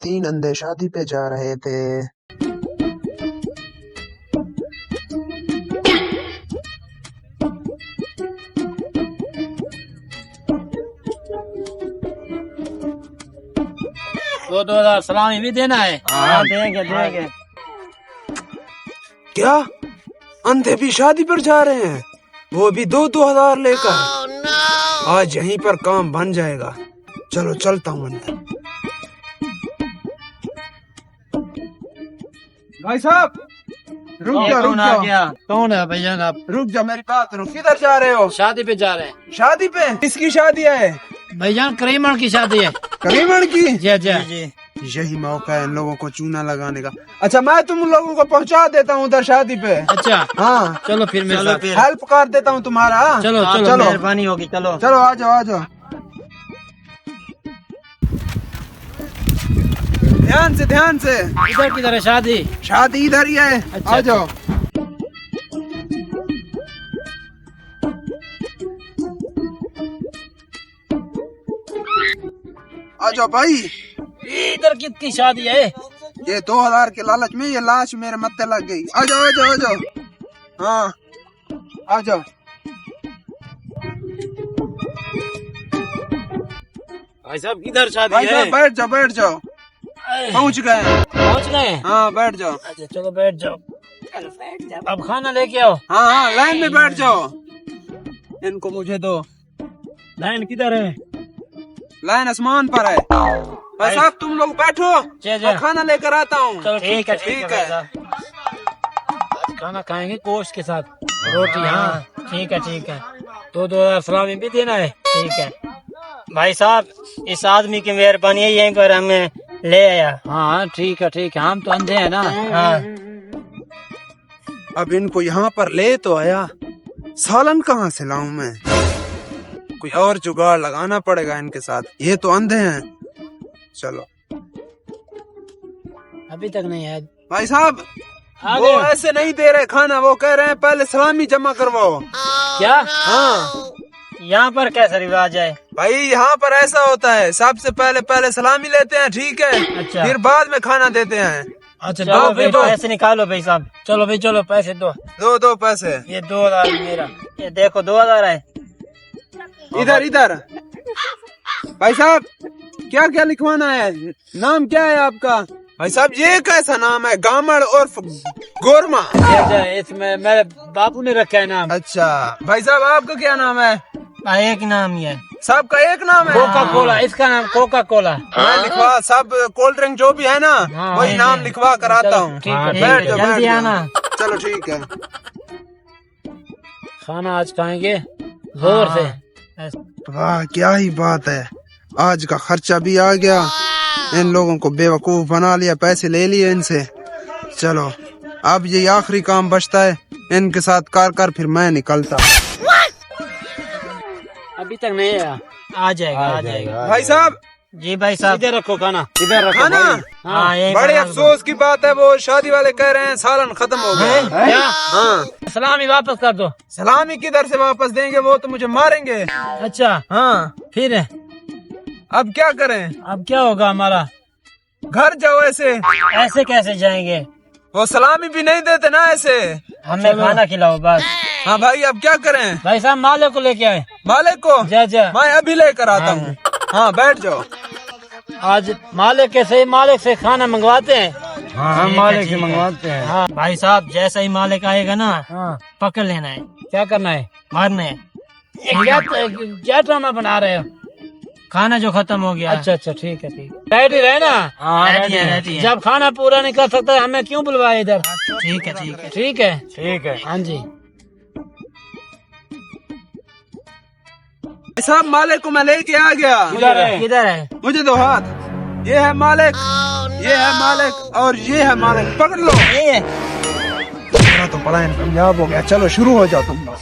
तीन अंधे शादी पे जा रहे थे। दो 2000 सलामी भी देना है। हाँ देंगे। क्या अंधे भी शादी पर जा रहे हैं, वो भी 2-2 हजार लेकर। आज यहीं पर काम बन जाएगा। चलो चलता हूँ अंदर। भाई साहब रुक जा। कौन है भैया आप? रुक जा, मेरी बात रुक। किधर जा रहे हो? शादी पे जा रहे हैं। शादी पे? किसकी शादी है? भैया करीमन की शादी है। करीमन की? जी। यही मौका है इन लोगों को चूना लगाने का। अच्छा मैं तुम लोगों को पहुंचा देता हूँ उधर शादी पे। अच्छा हाँ चलो फिर मेरे साथ हेल्प कर देता हूँ तुम्हारा। चलो मेहरबानी होगी। चलो आ जाओ। ध्यान से। इधर किधर है शादी? शादी इधर ही है। अच्छा, आ जाओ। आ जाओ भाई। इधर कितनी शादी है? ये 2000 के लालच में ये लाश मेरे मत्थे लग गई। आ जाओ। हाँ आ जाओ। भाई साहब किधर शादी भाई है? साहब बैठ जाओ। पहुँच गए। हाँ बैठ जाओ। अच्छा चलो बैठ जाओ। अब खाना लेके आओ। हाँ लाइन में बैठ जाओ। इनको मुझे दो। लाइन किधर है? लाइन आसमान पर है। भाई साहब तुम लोग बैठो, मैं खाना लेकर आता हूँ। चलो ठीक है। खाना खाएंगे गोश्त के साथ रोटी। हाँ ठीक है। 2-2000 सलामी भी देना है। ठीक है भाई साहब, इस आदमी की मेहरबानी है, यहीं पर हमें ले आया। हाँ ठीक है। हम तो अंधे हैं ना। हाँ अब इनको यहाँ पर ले तो आया, सालन कहाँ से लाऊं मैं? कोई और जुगाड़ लगाना पड़ेगा इनके साथ। ये तो अंधे हैं। चलो अभी तक नहीं है भाई साहब। वो ऐसे नहीं दे रहे खाना, वो कह रहे हैं पहले सलामी जमा करवाओ। क्या? हाँ यहाँ पर कैसा रिवाज है? भाई यहाँ पर ऐसा होता है, सबसे पहले सलामी लेते हैं, ठीक है? अच्छा। फिर बाद में खाना देते हैं। अच्छा चलो भाई, पैसे निकालो भाई साहब। चलो पैसे दो। दो पैसे। ये 2000 मेरा। ये देखो 2000 है। इधर भाई साहब क्या लिखवाना है? नाम क्या है आपका? भाई साहब ये कैसा नाम है? गामड़ और गोरमा। इसमें मेरे बाबू ने रखा है नाम। अच्छा भाई साहब आपका क्या नाम है? एक नाम ही है। सबका एक नाम है? Coca Cola. इसका नाम कोका कोला। मैं लिखवा सब कोल्ड ड्रिंक जो भी है ना, वही नाम लिखवा कर आता हूँ। बैठ जाओ। जल्दी आना। चलो ठीक है। खाना आज खाएंगे जोर से। वाह क्या ही बात है, आज का खर्चा भी आ गया। इन लोगों को बेवकूफ बना लिया, पैसे ले लिए इनसे। चलो अब ये आखिरी काम बचता है, इनके साथ कर फिर मैं निकलता। अभी तक नहीं आया। आ जाएगा। भाई साहब। जी भाई साहब। इधर रखो खाना। खाना? हाँ बड़े अफसोस की बात है, वो शादी वाले कह रहे हैं सालन खत्म हो गया। क्या? हाँ सलामी वापस कर दो। सलामी किधर से वापस देंगे, वो तो मुझे मारेंगे। अच्छा हाँ फिर अब क्या करें? अब क्या होगा हमारा? घर जाओ। ऐसे कैसे जाएंगे? वो सलामी भी नहीं देते ना ऐसे। हमें खाना खिलाओ बस। हाँ भाई अब क्या करें? भाई साहब मालिक को लेके आए। मालिक को? जा मैं अभी लेकर आता हूँ। हाँ बैठ जाओ। आज मालिक से खाना मंगवाते हैं। हाँ मालिक से मंगवाते हैं। हाँ भाई साहब, जैसा ही मालिक आएगा ना, पकड़ लेना है। क्या करना है? मारना है। क्या ड्रामा बना रहे हो? खाना जो खत्म हो गया। अच्छा ठीक है। रेडी रहे ना? रेडी है। जब खाना पूरा नहीं कर सकता हमें क्यों बुलवाए इधर? ठीक है। हाँ जी साहब मालिक को मैं लेके आ गया। किधर है? मुझे दो हाथ। ये है मालिक, ये है मालिक और ये है मालिक। पकड़ लो। ये मेरा तो पलायन कामयाब हो गया। चलो शुरू हो जाओ तुम लोग।